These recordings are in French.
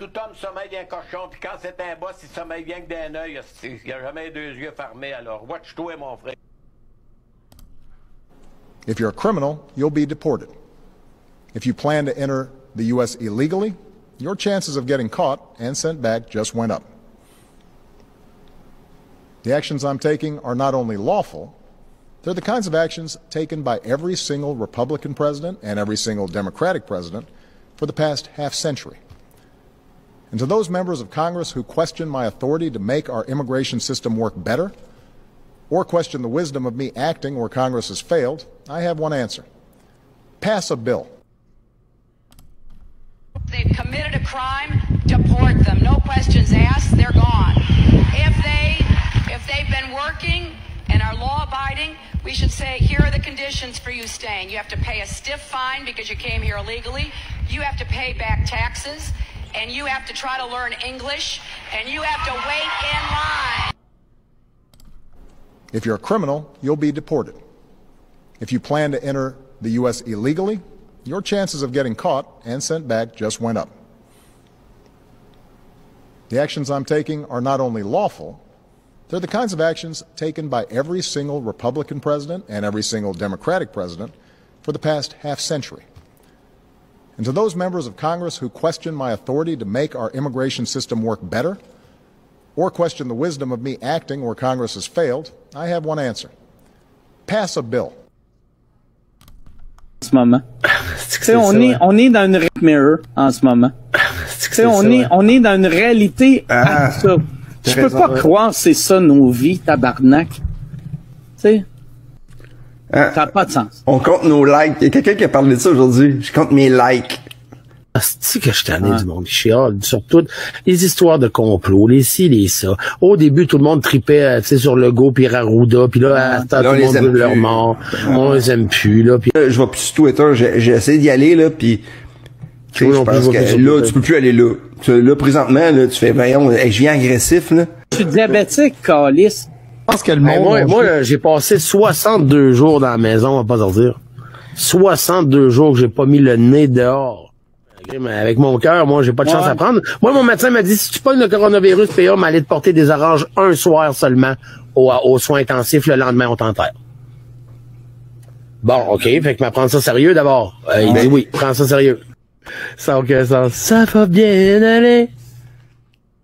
tout homme sommeille d'un cochon, puis quand c'est un boss, il sommeille bien que d'un œil. Il n'y a jamais deux yeux fermés, alors watch-toi, mon frère. If you're a criminal, you'll be deported. If you plan to enter the U.S. illegally, your chances of getting caught and sent back just went up. The actions I'm taking are not only lawful, they're the kinds of actions taken by every single Republican president and every single Democratic president for the past half-century. And to those members of Congress who question my authority to make our immigration system work better, or question the wisdom of me acting where Congress has failed, I have one answer. Pass a bill. They've committed a crime, deport them. No questions asked, they're gone. If they've been working and are law-abiding, we should say, here are the conditions for you staying. You have to pay a stiff fine because you came here illegally. You have to pay back taxes, and you have to try to learn English, and you have to wait in line. If you're a criminal, you'll be deported. If you plan to enter the U.S. illegally, your chances of getting caught and sent back just went up. The actions I'm taking are not only lawful, they're the kinds of actions taken by every single Republican president and every single Democratic president for the past half-century. And to those members of Congress who question my authority to make our immigration system work better, or question the wisdom of me acting where Congress has failed, I have one answer. Pass a bill. En ce moment. On est dans une mirror en ce moment. On est dans une réalité absurde. Je peux pas croire que c'est ça nos vies, tabarnak. Tu sais? Ça n'a pas de sens. On compte nos likes. Il y a quelqu'un qui a parlé de ça aujourd'hui. Je compte mes likes. C'est que je t'en ai du monde qui chiale, surtout les histoires de complot, les ci, les ça. Au début, tout le monde tripait, tu sais, sur Legault puis Arruda, puis là, tout le monde veut leur mort. On les aime plus, là. Pis... Je vois plus sur Twitter, j'ai essayé d'y aller, là, puis je pense que là, tu peux plus aller là. Là, présentement, là, tu fais, voyons, je viens agressif, là. Je suis diabétique, calice. Je pense que le monde... Moi, j'ai passé 62 jours dans la maison à pas sortir. 62 jours que j'ai pas mis le nez dehors. Mais avec mon cœur, moi, j'ai pas de chance à prendre. Moi, mon médecin m'a dit, si tu pognes le coronavirus, PA m'allait te porter des oranges un soir seulement aux soins intensifs, le lendemain, on t'enterre. Bon, OK, fait que prendre ça sérieux d'abord. Il dit oui, prends ça sérieux. Ça va bien aller.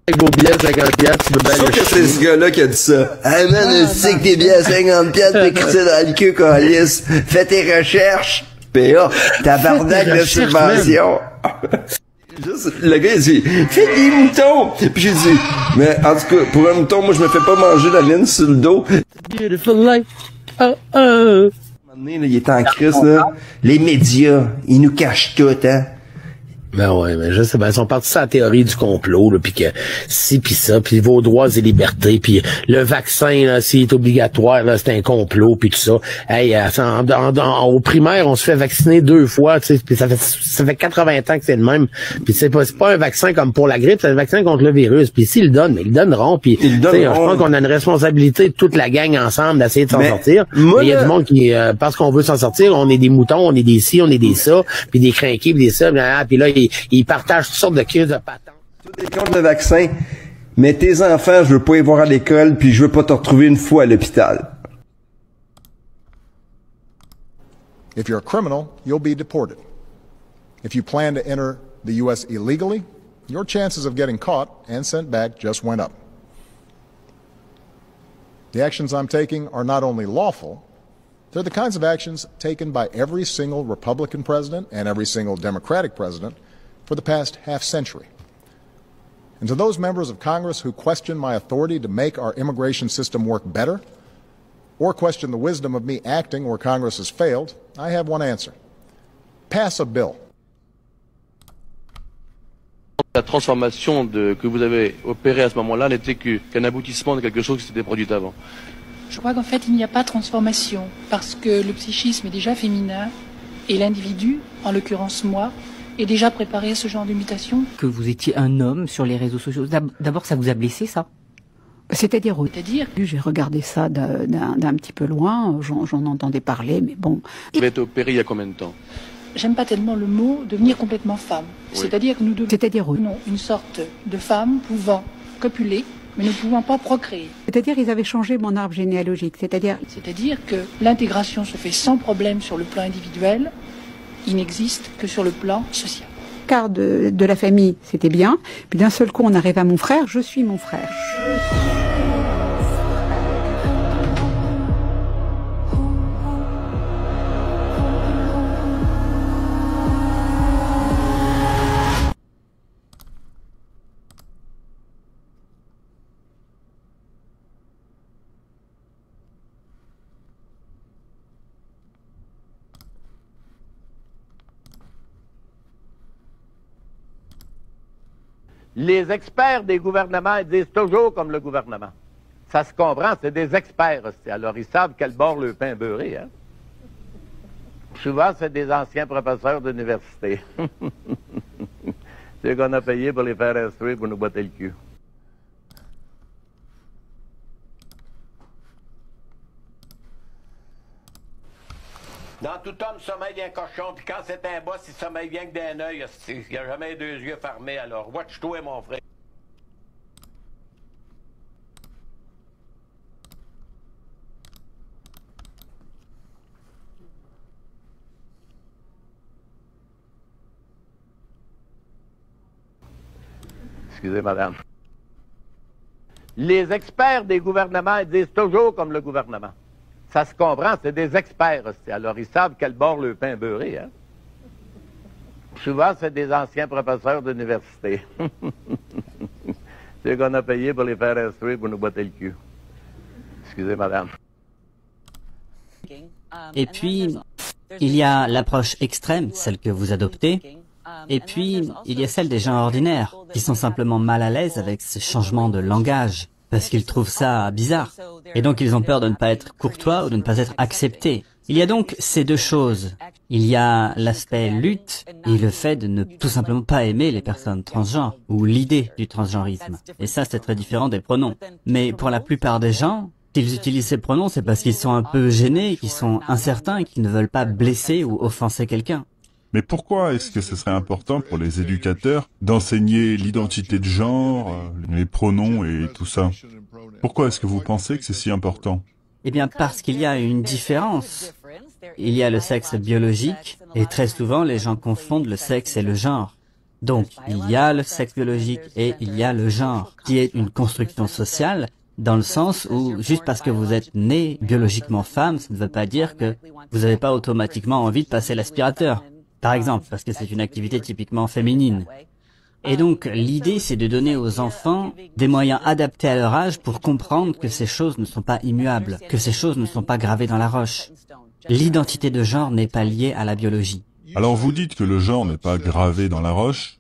Avec vos billets 50$, tu peux bien aller. C'est sûr que c'est ce gars-là qui a dit ça. Hey man, je sais que tes billets à 50$, t'es crissé dans le cul, câlisse. Fais tes recherches. PA, tabarnak de subvention. Juste, le gars, il dit, fais des moutons! Puis j'ai dit, mais en tout cas, pour un mouton, moi, je me fais pas manger la laine sur le dos. Beautiful life. À un moment donné, là, il est en crise, là. Les médias, ils nous cachent tout, hein. Ben ouais, mais je sais, ben, ils sont partis sur la théorie du complot, là, pis que si pis ça, pis vos droits et libertés, pis le vaccin, là, s'il est obligatoire, là, c'est un complot, pis tout ça. Hey, au primaire, on se fait vacciner 2 fois, tu sais, pis ça fait 80 ans que c'est le même. Pis c'est pas un vaccin comme pour la grippe, c'est un vaccin contre le virus. Pis s'ils le donnent, mais ils le donneront, pis je pense qu'on a une responsabilité, toute la gang ensemble, d'essayer de s'en sortir. Mais il y a du monde qui, parce qu'on veut s'en sortir, on est des moutons, on est des ci, on est des ça, pis des crinqués, pis des ça, pis là, ils partagent toutes sortes de crises de patentes. Tout est contre le vaccin, mais tes enfants, je veux pas y voir à l'école, puis je veux pas te retrouver une fois à l'hôpital. If you're a criminal, you'll be deported. If you plan to enter the U.S. illegally, your chances of getting caught and sent back just went up. The actions I'm taking are not only lawful, they're the kinds of actions taken by every single Republican president and every single Democratic president for the past half-century. And to those members of Congress who question my authority to make our immigration system work better, or question the wisdom of me acting where Congress has failed, I have one answer. Pass a bill. La transformation que vous avez opérée à ce moment-là n'était qu'un aboutissement de quelque chose qui s'était produit avant. Je crois qu'en fait, il n'y a pas de transformation, parce que le psychisme est déjà féminin, et l'individu, en l'occurrence moi, est déjà préparé à ce genre de mutation. Que vous étiez un homme sur les réseaux sociaux, d'abord ça vous a blessé, ça? C'est-à-dire, j'ai regardé ça d'un petit peu loin, j'en entendais parler, mais bon. Vous avez été opéré il y a combien de temps? j'aime pas tellement le mot, devenir complètement femme. Oui. C'est-à-dire que nous devenons une sorte de femme pouvant copuler, mais ne pouvant pas procréer. C'est-à-dire ils avaient changé mon arbre généalogique. C'est-à-dire que l'intégration se fait sans problème sur le plan individuel, il n'existe que sur le plan social. Car de la famille, c'était bien, puis d'un seul coup on arrive à mon frère, je suis mon frère. Les experts des gouvernements ils disent toujours comme le gouvernement. Ça se comprend, c'est des experts aussi. Alors, ils savent quel bord le pain beurré, hein? Souvent, c'est des anciens professeurs d'université. C'est qu'on a payé pour les faire instruire pour nous botter le cul. Dans tout homme sommeille un cochon, puis quand c'est un boss, il sommeille bien que d'un œil. Il n'y a jamais deux yeux fermés, alors watch-toi, mon frère. Excusez, madame. Les experts des gouvernements ils disent toujours comme le gouvernement. Ça se comprend, c'est des experts aussi. Alors, ils savent quel bord le pain beurré, hein? Souvent, c'est des anciens professeurs d'université. C'est qu'on a payé pour les faire instruire pour nous botter le cul. Excusez, madame. Et puis, il y a l'approche extrême, celle que vous adoptez. Et puis, il y a celle des gens ordinaires, qui sont simplement mal à l'aise avec ce changement de langage, parce qu'ils trouvent ça bizarre. Et donc, ils ont peur de ne pas être courtois ou de ne pas être acceptés. Il y a donc ces deux choses. Il y a l'aspect lutte et le fait de ne tout simplement pas aimer les personnes transgenres, ou l'idée du transgenrisme. Et ça, c'est très différent des pronoms. Mais pour la plupart des gens, s'ils utilisent ces pronoms, c'est parce qu'ils sont un peu gênés, qu'ils sont incertains et qu'ils ne veulent pas blesser ou offenser quelqu'un. Mais pourquoi est-ce que ce serait important pour les éducateurs d'enseigner l'identité de genre, les pronoms et tout ça? Pourquoi est-ce que vous pensez que c'est si important? Eh bien, parce qu'il y a une différence. Il y a le sexe biologique, et très souvent, les gens confondent le sexe et le genre. Donc, il y a le sexe biologique et il y a le genre, qui est une construction sociale, dans le sens où, juste parce que vous êtes né biologiquement femme, ça ne veut pas dire que vous n'avez pas automatiquement envie de passer l'aspirateur. Par exemple, parce que c'est une activité typiquement féminine. Et donc, l'idée, c'est de donner aux enfants des moyens adaptés à leur âge pour comprendre que ces choses ne sont pas immuables, que ces choses ne sont pas gravées dans la roche. L'identité de genre n'est pas liée à la biologie. Alors vous dites que le genre n'est pas gravé dans la roche,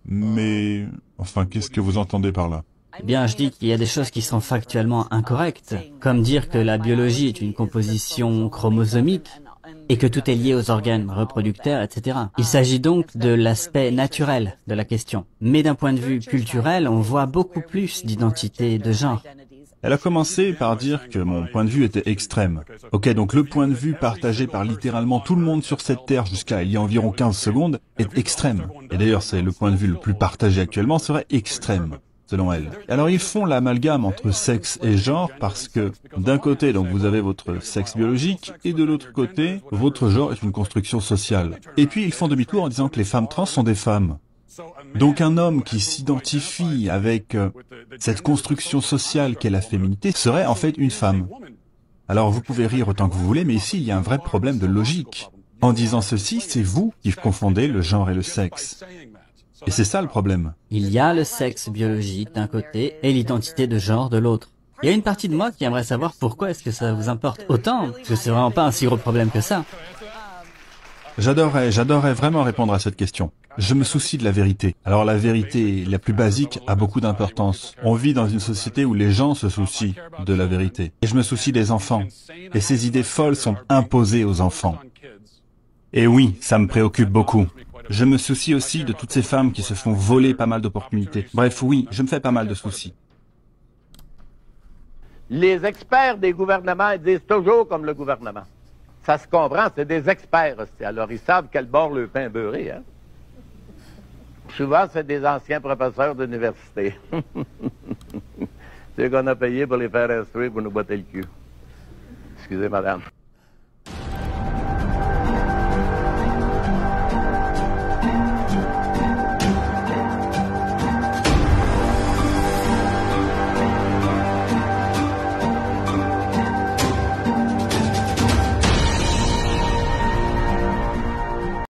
mais... enfin, qu'est-ce que vous entendez par là? Eh bien, je dis qu'il y a des choses qui sont factuellement incorrectes, comme dire que la biologie est une composition chromosomique, et que tout est lié aux organes reproducteurs, etc. Il s'agit donc de l'aspect naturel de la question. Mais d'un point de vue culturel, on voit beaucoup plus d'identité de genre. Elle a commencé par dire que mon point de vue était extrême. Ok, donc le point de vue partagé par littéralement tout le monde sur cette terre jusqu'à il y a environ 15 secondes est extrême. Et d'ailleurs, c'est le point de vue le plus partagé actuellement serait extrême, selon elle. Alors ils font l'amalgame entre sexe et genre parce que d'un côté, donc vous avez votre sexe biologique et de l'autre côté, votre genre est une construction sociale. Et puis ils font demi-tour en disant que les femmes trans sont des femmes. Donc un homme qui s'identifie avec cette construction sociale qu'est la féminité serait en fait une femme. Alors vous pouvez rire autant que vous voulez, mais ici il y a un vrai problème de logique. En disant ceci, c'est vous qui confondez le genre et le sexe. Et c'est ça le problème. Il y a le sexe biologique d'un côté et l'identité de genre de l'autre. Il y a une partie de moi qui aimerait savoir pourquoi est-ce que ça vous importe autant, parce que c'est vraiment pas un si gros problème que ça. J'adorerais vraiment répondre à cette question. Je me soucie de la vérité. Alors la vérité la plus basique a beaucoup d'importance. On vit dans une société où les gens se soucient de la vérité. Et je me soucie des enfants. Et ces idées folles sont imposées aux enfants. Et oui, ça me préoccupe beaucoup. Je me soucie aussi de toutes ces femmes qui se font voler pas mal d'opportunités. Bref, oui, je me fais pas mal de soucis. Les experts des gouvernements ils disent toujours comme le gouvernement. Ça se comprend, c'est des experts, hostie. Alors, ils savent quel bord le pain beurré, hein. Souvent, c'est des anciens professeurs d'université. C'est qu'on a payé pour les faire instruire pour nous botter le cul. Excusez, madame.